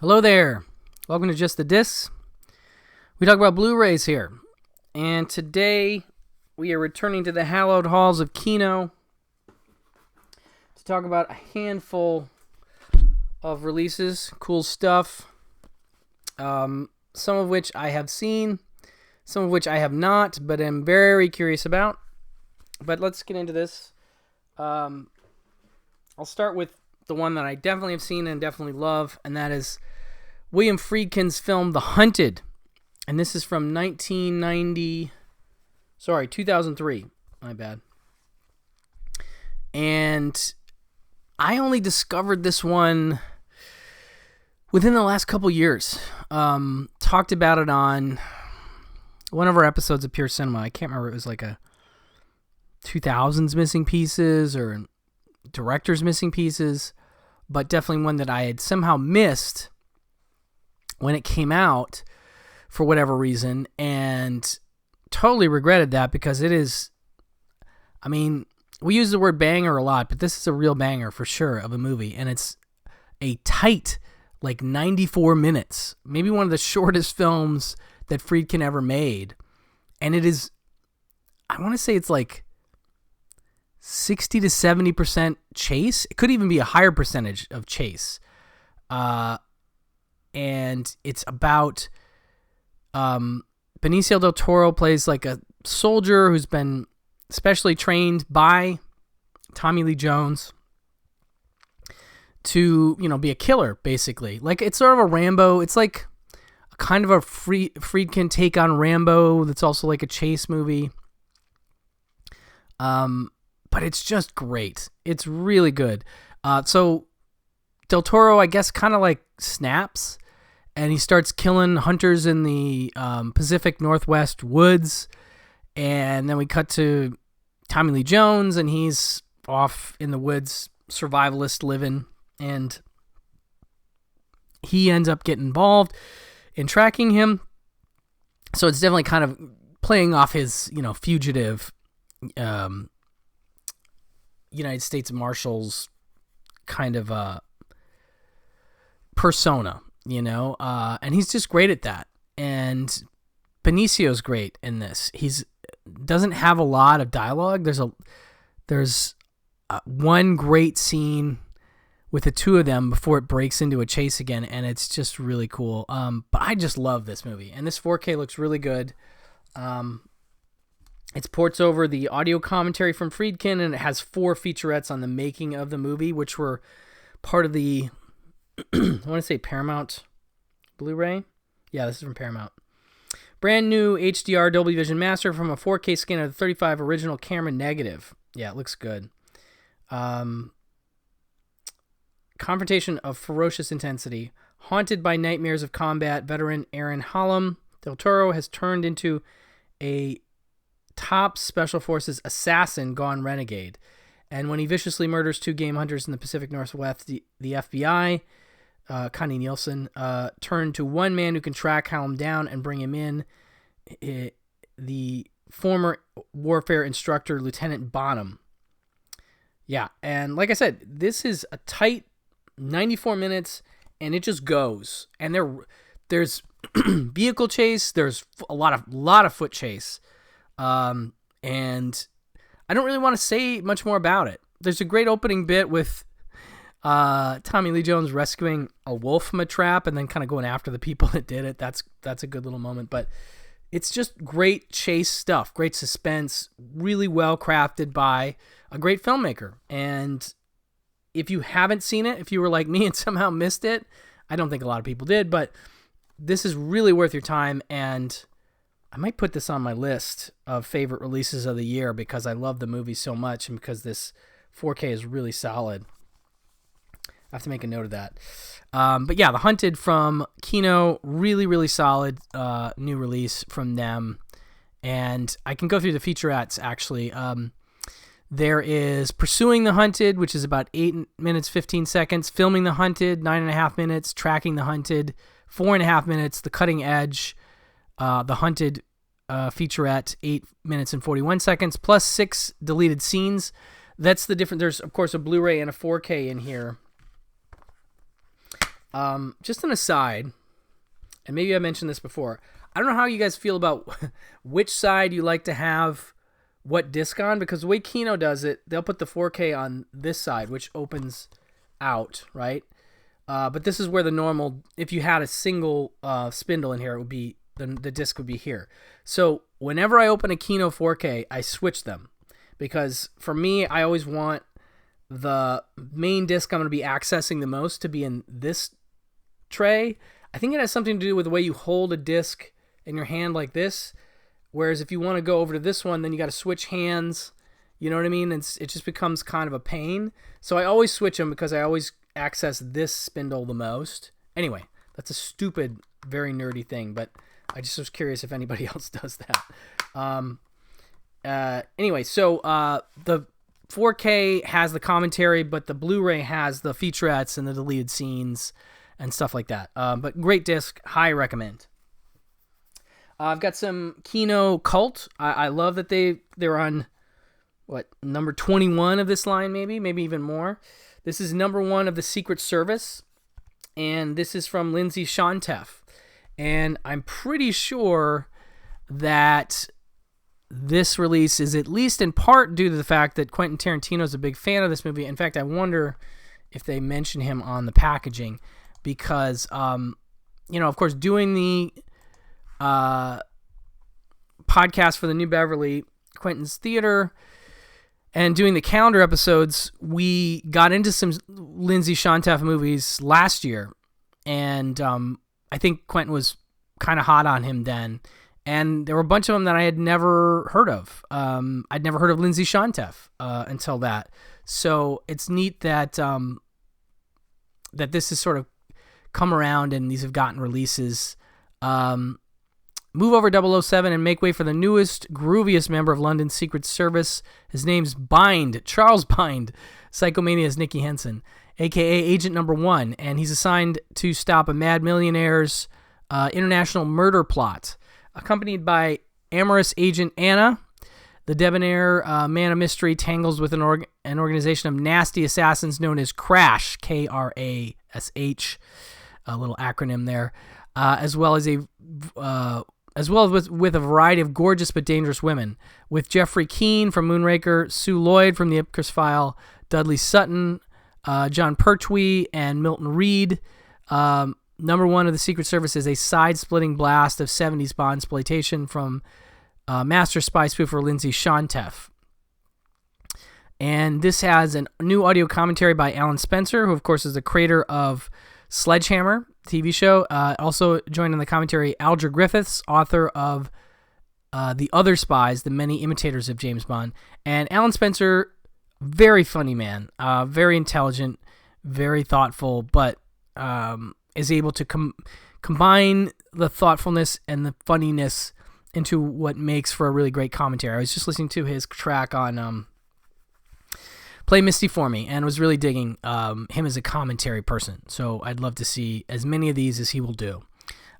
Hello there. Welcome to Just the Discs. We talk about Blu-rays here. And today we are returning to the hallowed halls of Kino to talk about a handful of releases, cool stuff. Some of which I have seen, some of which I have not, but am very curious about. But let's get into this. I'll start with the one that I definitely have seen and definitely love, and that is William Friedkin's film The Hunted. And this is from 2003. My bad. And I only discovered this one within the last couple years. Talked about it on one of our episodes of Pure Cinema. I can't remember. It was like a 2000s Missing Pieces or Director's Missing Pieces, but definitely one that I had somehow missed when it came out for whatever reason, and totally regretted that because it is, I mean, we use the word banger a lot, but this is a real banger for sure of a movie, and it's a tight, like 94 minutes, maybe one of the shortest films that Friedkin ever made, and it is, I want to say it's like 60 to 70% chase. It could even be a higher percentage of chase. And it's about Benicio del Toro plays like a soldier who's been specially trained by Tommy Lee Jones to, be a killer, basically. Like, it's sort of a Rambo. It's like a kind of a Friedkin take on Rambo that's also like a chase movie. But it's just great. It's really good. So Del Toro, I guess, kind of like snaps, and he starts killing hunters in the Pacific Northwest woods. And then we cut to Tommy Lee Jones, and he's off in the woods, survivalist living, and he ends up getting involved in tracking him. So it's definitely kind of playing off his, fugitive United States Marshals kind of persona, and he's just great at that. And Benicio's great in this. He's doesn't have a lot of dialogue. There's one great scene with the two of them before it breaks into a chase again, and it's just really cool. But I just love this movie, and this 4K looks really good. It ports over the audio commentary from Friedkin, and it has 4 featurettes on the making of the movie, which were part of the, I want to say Paramount Blu-ray. Yeah, this is from Paramount. Brand new HDR Dolby Vision Master from a 4K scan of the 35 original camera negative. Yeah, it looks good. Confrontation of ferocious intensity. Haunted by nightmares of combat, veteran Aaron Hallam, Del Toro has turned into a top special forces assassin gone renegade. And when he viciously murders 2 game hunters in the Pacific Northwest, the FBI, Connie Nielsen, turn to one man who can track Hallam down and bring him in, the former warfare instructor, Lieutenant Bonham. Yeah, and like I said, this is a tight 94 minutes, and it just goes. And there's vehicle chase, there's a lot of foot chase. And I don't really want to say much more about it. There's a great opening bit with Tommy Lee Jones rescuing a wolf from a trap and then kind of going after the people that did it. That's a good little moment, but it's just great chase stuff, great suspense, really well crafted by a great filmmaker. And if you haven't seen it, if you were like me and somehow missed it, I don't think a lot of people did, but this is really worth your time, and I might put this on my list of favorite releases of the year because I love the movie so much and because this 4K is really solid. I have to make a note of that. But yeah, The Hunted from Kino, really, really solid new release from them. And I can go through the featurettes, actually. There is Pursuing the Hunted, which is about 8 minutes, 15 seconds. Filming the Hunted, 9.5 minutes. Tracking the Hunted, 4.5 minutes. The Cutting Edge, The Hunted featurette, 8 minutes and 41 seconds, plus 6 deleted scenes. That's the difference. There's, of course, a Blu-ray and a 4K in here. Just an aside, and maybe I mentioned this before. I don't know how you guys feel about which side you like to have what disc on, because the way Kino does it, they'll put the 4K on this side, which opens out, right? But this is where the normal, if you had a single spindle in here, it would be, the disc would be here. So whenever I open a Kino 4K, I switch them, because for me, I always want the main disc I'm going to be accessing the most to be in this tray. I think it has something to do with the way you hold a disc in your hand like this, whereas if you want to go over to this one, then you got to switch hands, you know what I mean? It just becomes kind of a pain. So I always switch them because I always access this spindle the most. Anyway, that's a stupid, very nerdy thing, but I just was curious if anybody else does that. Anyway, so the 4K has the commentary, but the Blu-ray has the featurettes and the deleted scenes and stuff like that. But great disc, high recommend. I've got some Kino Cult. I love that they're on, number 21 of this line, maybe even more. This is number 1 of the Secret Service, and this is from Lindsay Shantef. And I'm pretty sure that this release is at least in part due to the fact that Quentin Tarantino is a big fan of this movie. In fact, I wonder if they mention him on the packaging, because, of course, doing the podcast for the New Beverly Quentin's Theater and doing the calendar episodes, we got into some Lindsay Shantef movies last year, and I think Quentin was kind of hot on him then, and there were a bunch of them that I had never heard of. I'd never heard of Lindsay Shantef until that, so it's neat that that this has sort of come around and these have gotten releases. Move over 007 and make way for the newest, grooviest member of London's Secret Service. His name's Bind, Charles Bind, Psychomania's Nicky Henson, a.k.a. Agent Number 1, and he's assigned to stop a mad millionaire's international murder plot. Accompanied by amorous Agent Anna, the debonair man of mystery tangles with an organization of nasty assassins known as Crash, K-R-A-S-H, a little acronym there, as well as with a variety of gorgeous but dangerous women, with Jeffrey Keane from Moonraker, Sue Lloyd from The Ipcress File, Dudley Sutton, John Pertwee, and Milton Reed. Number 1 of the Secret Service is a side-splitting blast of 70s Bondsploitation from master spy spoofer Lindsay Shantef. And this has a new audio commentary by Alan Spencer, who of course is the creator of Sledgehammer TV show. Also joined in the commentary Alger Griffiths, author of The Other Spies, The Many Imitators of James Bond. And Alan Spencer, very funny man, very intelligent, very thoughtful, but is able to combine the thoughtfulness and the funniness into what makes for a really great commentary. I was just listening to his track on Play Misty for Me, and was really digging him as a commentary person. So I'd love to see as many of these as he will do.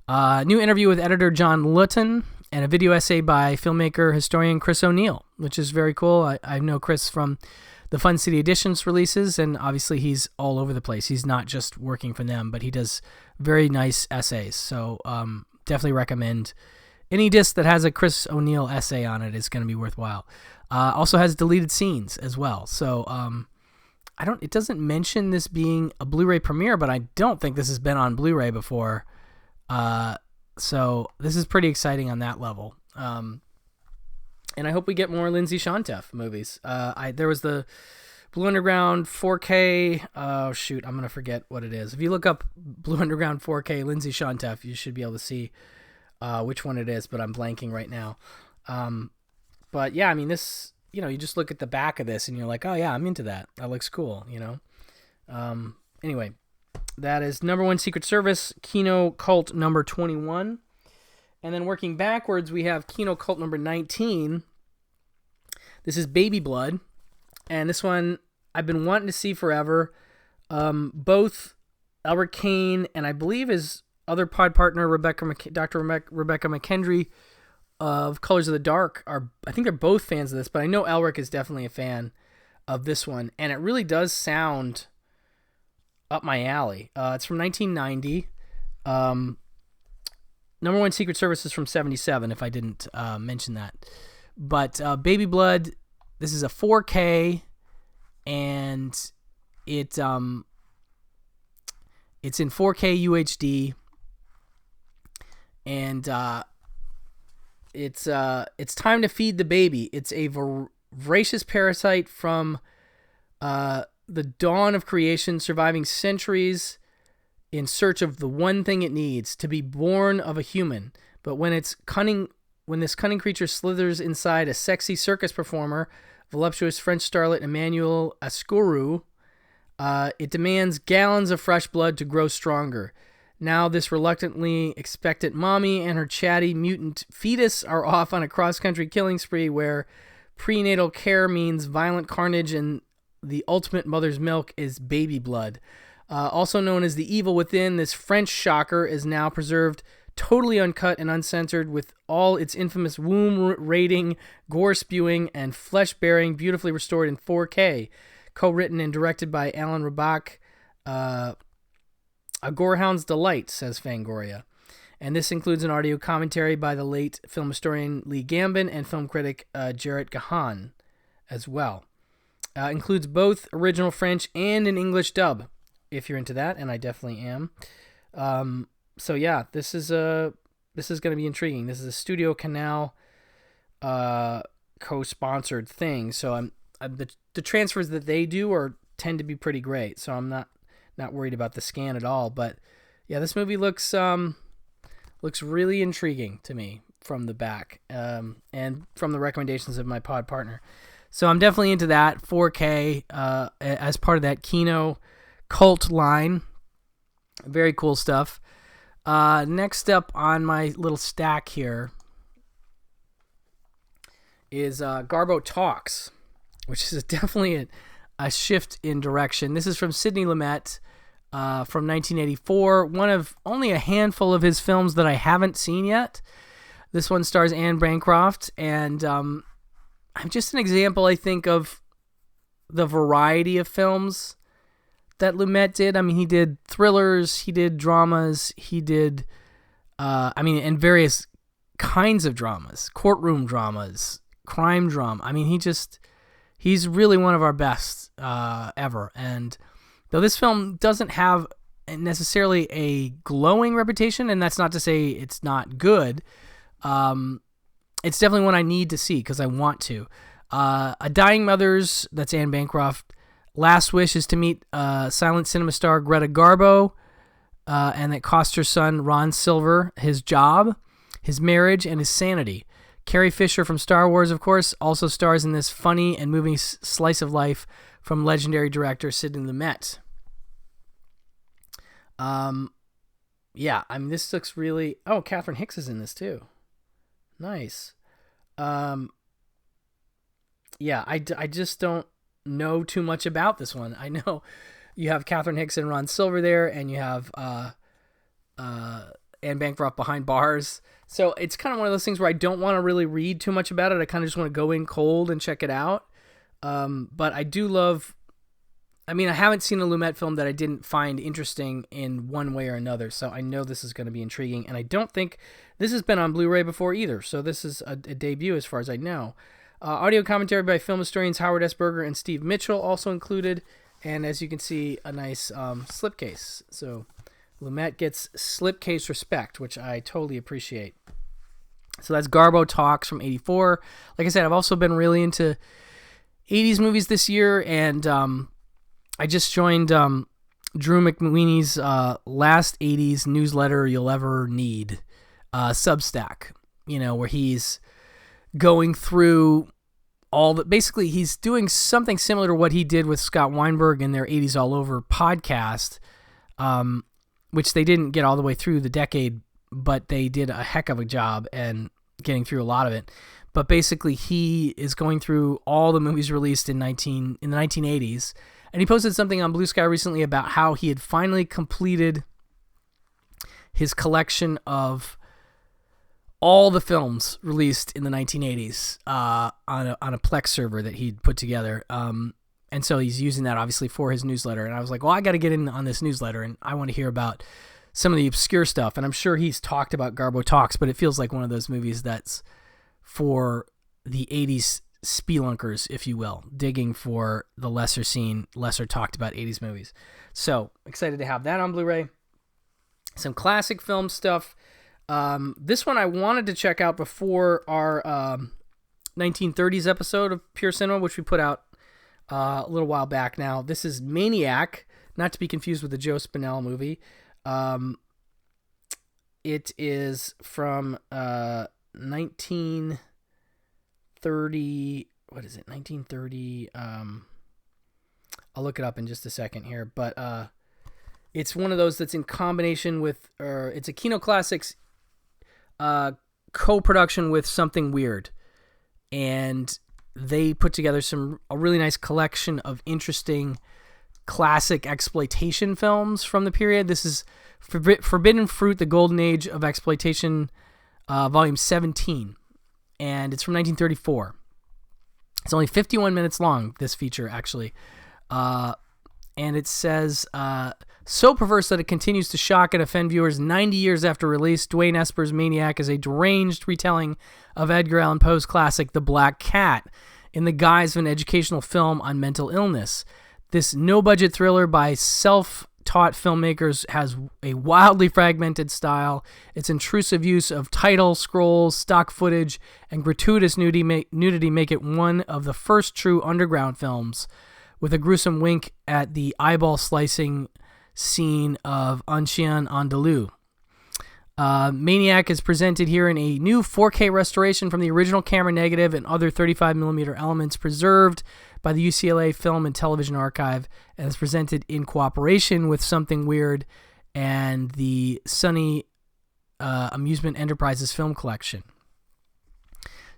New interview with editor John Lutton, and a video essay by filmmaker historian Chris O'Neill, which is very cool. I know Chris from the Fun City Editions releases, and obviously he's all over the place. He's not just working for them, but he does very nice essays. So definitely recommend any disc that has a Chris O'Neill essay on it is going to be worthwhile. Also has deleted scenes as well. So it doesn't mention this being a Blu-ray premiere, but I don't think this has been on Blu-ray before. So this is pretty exciting on that level. And I hope we get more Lindsay Shantef movies. There was the Blue Underground 4K. Oh shoot, I'm gonna forget what it is. If you look up Blue Underground 4K Lindsay Shantef, you should be able to see which one it is. But I'm blanking right now. But yeah, I mean this. You just look at the back of this and you're like, oh yeah, I'm into that. That looks cool. Anyway, that is number 1 Secret Service, Kino Cult number 21. And then working backwards, we have Kino Cult number 19. This is Baby Blood. And this one I've been wanting to see forever. Both Albert Kane and I believe his other pod partner, Dr. Rebecca McKendry of Colors of the Dark, I think they're both fans of this, but I know Elric is definitely a fan of this one. And it really does sound up my alley. It's from 1990. Number One Secret Service is from 77, if I didn't mention that. But Baby Blood, this is a 4K, and it's in 4K UHD, and it's time to feed the baby. It's a voracious parasite from the dawn of creation, surviving centuries in search of the one thing it needs, to be born of a human. But when this cunning creature slithers inside a sexy circus performer, voluptuous French starlet Emmanuel Ascourou, it demands gallons of fresh blood to grow stronger. Now this reluctantly expectant mommy and her chatty mutant fetus are off on a cross-country killing spree where prenatal care means violent carnage and the ultimate mother's milk is baby blood. Also known as the evil within, this French shocker is now preserved totally uncut and uncensored, with all its infamous womb-raiding, gore-spewing, and flesh-bearing beautifully restored in 4K. Co-written and directed by Alan Rabach. A gorehound's delight, says Fangoria. And this includes an audio commentary by the late film historian Lee Gambin and film critic Jarrett Gahan as well. Includes both original French and an English dub, if you're into that, and I definitely am. So yeah, this is going to be intriguing. This is a Studio Canal co-sponsored thing, so the transfers that they do tend to be pretty great. So I'm not worried about the scan at all. But yeah, this movie looks really intriguing to me from the back, and from the recommendations of my pod partner. So I'm definitely into that 4K as part of that Kino Cult line. Very cool stuff. Next up on my little stack here is Garbo Talks, which is definitely a shift in direction. This is from Sidney Lumet from 1984, one of only a handful of his films that I haven't seen yet. This one stars Anne Bancroft, and I'm just an example, I think, of the variety of films that Lumet did. I mean, he did thrillers, he did dramas, he did, and various kinds of dramas, courtroom dramas, crime drama. I mean, he's really one of our best ever. And though this film doesn't have necessarily a glowing reputation, and that's not to say it's not good, it's definitely one I need to see because I want to. A Dying Mother's, that's Anne Bancroft, last wish is to meet silent cinema star Greta Garbo, and that cost her son Ron Silver his job, his marriage, and his sanity. Carrie Fisher from Star Wars, of course, also stars in this funny and moving slice of life from legendary director Sidney Lumet. Yeah, I mean, this looks really... Oh, Catherine Hicks is in this too. Nice. Yeah, I just don't know too much about this one. I know you have Catherine Hicks and Ron Silver there, and you have Anne Bancroft behind bars. So it's kind of one of those things where I don't want to really read too much about it. I kind of just want to go in cold and check it out. But I do love... I mean, I haven't seen a Lumet film that I didn't find interesting in one way or another, so I know this is going to be intriguing. And I don't think this has been on Blu-ray before either, so this is a debut as far as I know. Audio commentary by film historians Howard S. Berger and Steve Mitchell also included, and as you can see, a nice slipcase. So Lumet gets slipcase respect, which I totally appreciate. So that's Garbo Talks from 84. Like I said, I've also been really into 80s movies this year, and I just joined Drew McWeeney's last 80s newsletter you'll ever need, Substack, where he's going through basically he's doing something similar to what he did with Scott Weinberg in their 80s All Over podcast, which they didn't get all the way through the decade, but they did a heck of a job and getting through a lot of it. But basically he is going through all the movies released in the 1980s. And he posted something on Blue Sky recently about how he had finally completed his collection of all the films released in the 1980s on a Plex server that he'd put together. And so he's using that obviously for his newsletter. And I was like, well, I got to get in on this newsletter, and I want to hear about some of the obscure stuff. And I'm sure he's talked about Garbo Talks, but it feels like one of those movies that's for the 80s spelunkers, if you will, digging for the lesser seen, lesser talked about 80s movies. So excited to have that on Blu-ray. Some classic film stuff. This one I wanted to check out before our 1930s episode of Pure Cinema, which we put out a little while back now. This is Maniac, not to be confused with the Joe Spinell movie. It is from 1930. What is it? 1930. I'll look it up in just a second here, but it's one of those that's in combination with, or it's a Kino Classics co-production with Something Weird, and they put together a really nice collection of interesting classic exploitation films from the period. This is Forbidden Fruit, The Golden Age of Exploitation, Volume 17, and it's from 1934. It's only 51 minutes long, this feature, actually. And it says, so perverse that it continues to shock and offend viewers 90 years after release, Dwayne Esper's Maniac is a deranged retelling of Edgar Allan Poe's classic The Black Cat in the guise of an educational film on mental illness. This no-budget thriller by self-taught filmmakers has a wildly fragmented style. Its intrusive use of title, scrolls, stock footage, and gratuitous nudity make it one of the first true underground films, with a gruesome wink at the eyeball-slicing scene of Un Chien Andalou. Maniac is presented here in a new 4K restoration from the original camera negative and other 35mm elements preserved by the UCLA Film and Television Archive, and is presented in cooperation with Something Weird and the Sunny Amusement Enterprises Film Collection.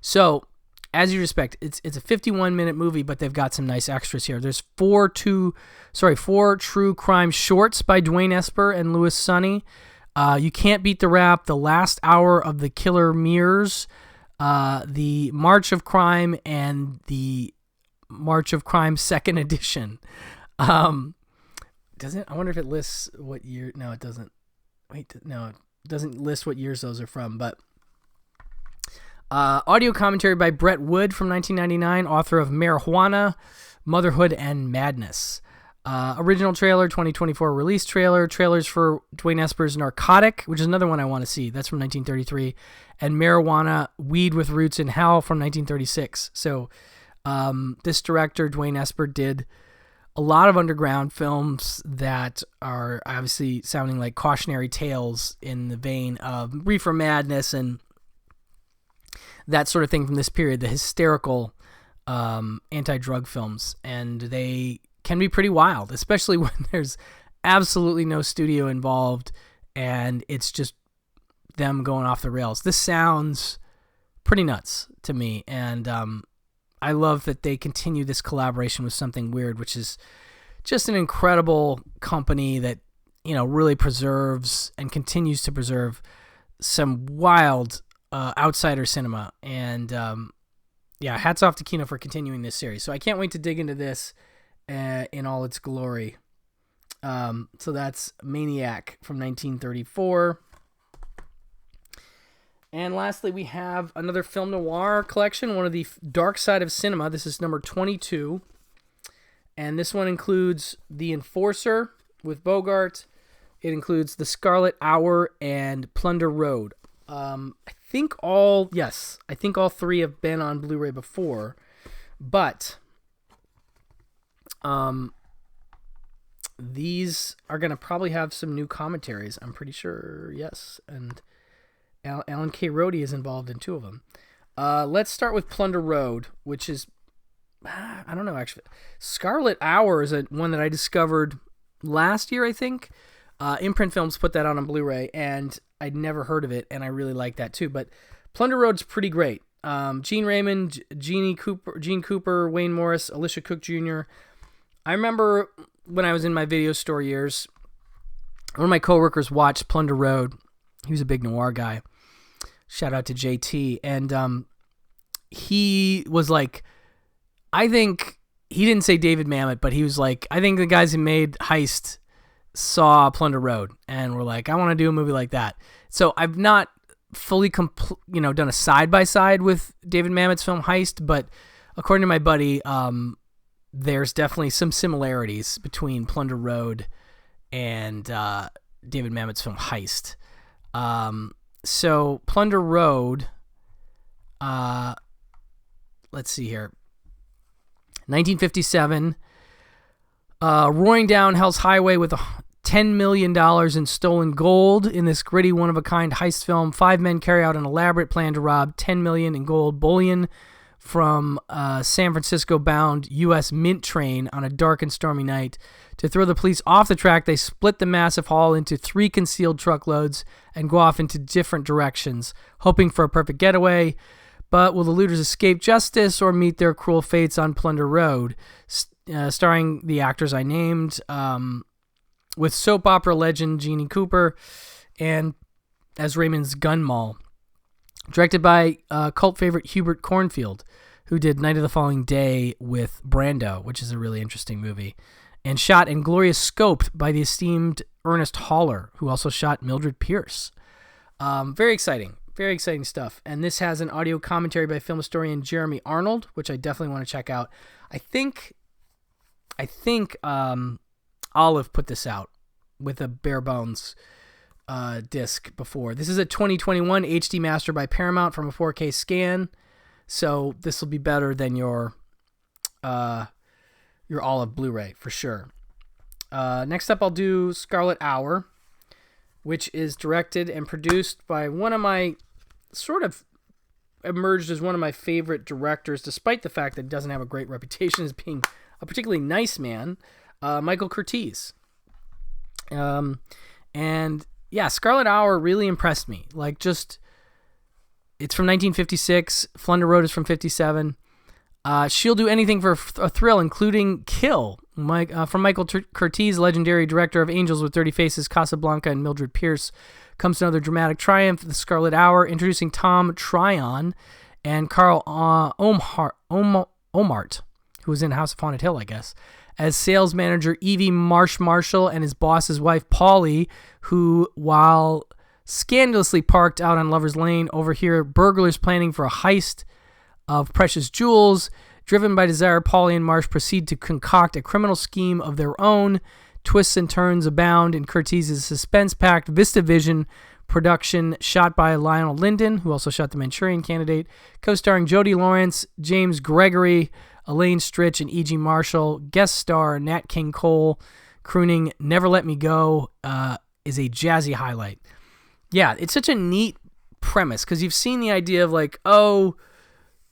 So, as you expect, it's a 51-minute movie, but they've got some nice extras here. There's four true crime shorts by Dwayne Esper and Louis Sunny. You Can't Beat the Rap, The Last Hour of the Killer Mirrors, The March of Crime, and The March of Crime Second Edition. Doesn't, I wonder if it lists what year. No, it doesn't. Wait, no, it doesn't list what years those are from, but audio commentary by Brett Wood from 1999, author of Marijuana, Motherhood, and Madness. Original trailer, 2024 release trailer, trailers for Dwayne Esper's Narcotic, which is another one I want to see. That's from 1933. And Marijuana, Weed with Roots in Hell from 1936. So this director, Dwayne Esper, did a lot of underground films that are obviously sounding like cautionary tales in the vein of Reefer Madness and that sort of thing from this period, the hysterical anti-drug films. And they can be pretty wild, especially when there's absolutely no studio involved and it's just them going off the rails. This sounds pretty nuts to me, and I love that they continue this collaboration with Something Weird, which is just an incredible company that, you know, really preserves and continues to preserve some wild outsider cinema. And yeah, hats off to Kino for continuing this series. So I can't wait to dig into this in all its glory. So that's Maniac from 1934. And lastly, we have another film noir collection, one of the Dark Side of Cinema. This is number 22. And this one includes The Enforcer with Bogart. It includes The Scarlet Hour and Plunder Road. I think all three have been on Blu-ray before, but these are going to probably have some new commentaries, I'm pretty sure. Yes, and Alan K. Rhodey is involved in two of them. Let's start with Plunder Road, which is, I don't know, actually. Scarlet Hour is one that I discovered last year, I think. Imprint Films put that on Blu-ray, and I'd never heard of it, and I really like that too. But Plunder Road's pretty great. Gene Raymond, Gene Cooper, Wayne Morris, Alicia Cook Jr. I remember when I was in my video store years, one of my coworkers watched Plunder Road. He was a big noir guy. Shout out to JT. And he was like, I think he didn't say David Mamet, but he was like, I think the guys who made Heist saw Plunder Road and were like, I want to do a movie like that. So I've not fully done a side-by-side with David Mamet's film Heist, but according to my buddy, there's definitely some similarities between Plunder Road and David Mamet's film Heist. So Plunder Road, let's see here. 1957, roaring down Hell's Highway with $10 million in stolen gold. In this gritty, one-of-a-kind heist film, 5 men carry out an elaborate plan to rob $10 million in gold bullion from a San Francisco-bound U.S. Mint train on a dark and stormy night. To throw the police off the track, they split the massive haul into 3 concealed truckloads and go off into different directions, hoping for a perfect getaway. But will the looters escape justice or meet their cruel fates on Plunder Road? Starring the actors I named, with soap opera legend Jeannie Cooper and as Raymond's gun mall. Directed by cult favorite Hubert Cornfield, who did Night of the Following Day with Brando, which is a really interesting movie. And shot and glorious scoped by the esteemed Ernest Haller, who also shot Mildred Pierce. Very exciting. Very exciting stuff. And this has an audio commentary by film historian Jeremy Arnold, which I definitely want to check out. I think Olive put this out with a bare bones disc before. This is a 2021 HD master by Paramount from a 4K scan. So this will be better than your Olive Blu-ray for sure. Next up, I'll do Scarlet Hour, which is directed and produced by one of my sort of emerged as one of my favorite directors, despite the fact that he doesn't have a great reputation as being a particularly nice man, Michael Curtiz. And yeah, Scarlet Hour really impressed me. Like, just, it's from 1956. Plunder Road is from 57. She'll do anything for a thrill, including kill. From Michael Curtiz, legendary director of Angels with 30 Faces, Casablanca, and Mildred Pierce, comes another dramatic triumph, The Scarlet Hour, introducing Tom Tryon and Carl Omart, who was in House of Haunted Hill, I guess, as sales manager Evie Marshall and his boss's wife, Polly, who, while scandalously parked out on Lover's Lane, overhear burglars planning for a heist of precious jewels. Driven by desire, Polly and Marsh proceed to concoct a criminal scheme of their own. Twists and turns abound in Curtiz's suspense-packed VistaVision production, shot by Lionel Linden, who also shot The Manchurian Candidate, co-starring Jodie Lawrence, James Gregory, Elaine Stritch, and E.G. Marshall. Guest star Nat King Cole, crooning "Never Let Me Go" is a jazzy highlight. Yeah, it's such a neat premise, because you've seen the idea of like,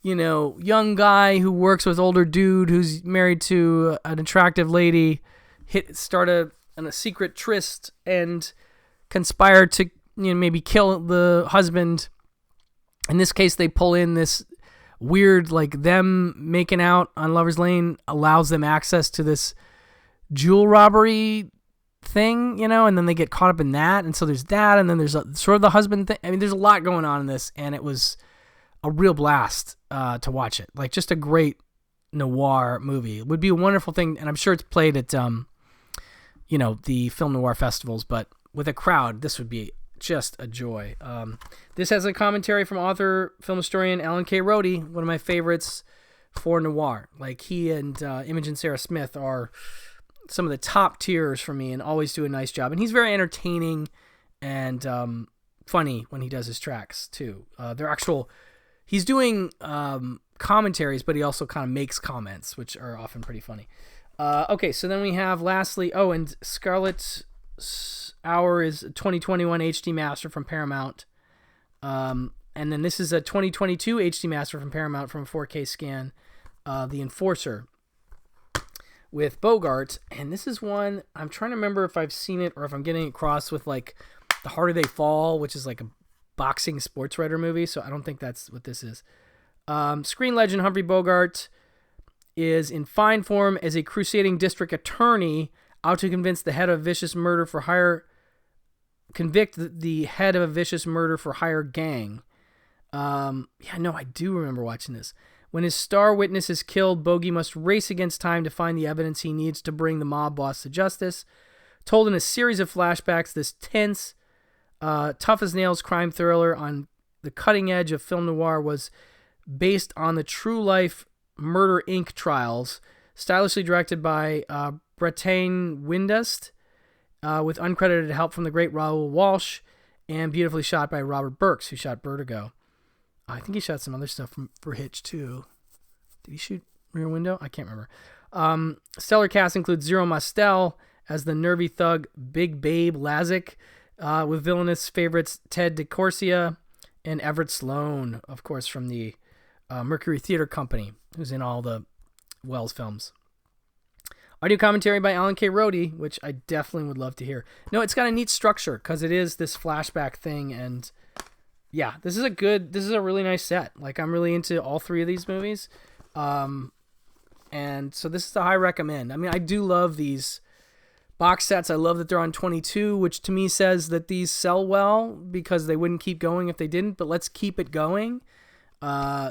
young guy who works with older dude who's married to an attractive lady, start a secret tryst and conspire to maybe kill the husband. In this case, they pull in this weird, like, them making out on Lover's Lane allows them access to this jewel robbery thing, and then they get caught up in that, and so there's that, and then there's sort of the husband thing. I mean, there's a lot going on in this, and it was a real blast to watch it. Like, just a great noir movie. It would be a wonderful thing, and I'm sure it's played at the film noir festivals, but with a crowd, this would be just a joy. This has a commentary from author, film historian Alan K. Rhodey, one of my favorites for noir. Like, he and Imogen Sarah Smith are some of the top tiers for me and always do a nice job. And he's very entertaining and funny when he does his tracks, too. He's doing commentaries, but he also kind of makes comments, which are often pretty funny. Okay, so then we have lastly, and Scarlet Hour is a 2021 HD Master from Paramount. And then this is a 2022 HD Master from Paramount from a 4K scan, The Enforcer, with Bogart. And this is one, I'm trying to remember if I've seen it or if I'm getting it crossed with, like, The Harder They Fall, which is like a boxing sports writer movie, so I don't think that's what this is. Screen legend Humphrey Bogart is in fine form as a crusading district attorney out to convince the head of a vicious murder for hire gang. I do remember watching this. When his star witness is killed, Bogey must race against time to find the evidence he needs to bring the mob boss to justice. Told in a series of flashbacks, this tense, tough-as-nails crime thriller on the cutting edge of film noir was based on the true-life Murder, Inc. trials, stylishly directed by Brettain Windust, with uncredited help from the great Raoul Walsh, and beautifully shot by Robert Burks, who shot Vertigo. I think he shot some other stuff for Hitch, too. Did he shoot Rear Window? I can't remember. Stellar cast includes Zero Mostel as the nervy thug Big Babe Lazick, with villainous favorites Ted DeCorsia and Everett Sloane, of course, from the Mercury Theater Company, who's in all the Wells films. Audio commentary by Alan K. Rhodey, which I definitely would love to hear. No, it's got a neat structure because it is this flashback thing, and yeah, this is a really nice set. Like, I'm really into all three of these movies, and so this is a high recommend. I mean, I do love these box sets. I love that they're on 22, which to me says that these sell well because they wouldn't keep going if they didn't. But let's keep it going.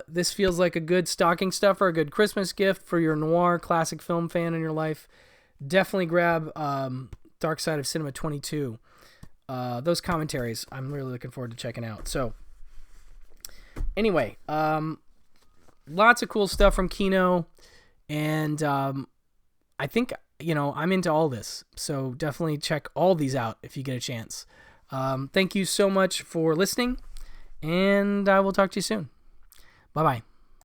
This feels like a good stocking stuffer, a good Christmas gift for your noir classic film fan in your life. Definitely grab Dark Side of Cinema 22. Those commentaries I'm really looking forward to checking out. So anyway, lots of cool stuff from Kino, and I think, I'm into all this. So definitely check all these out if you get a chance. Thank you so much for listening, and I will talk to you soon. Bye-bye.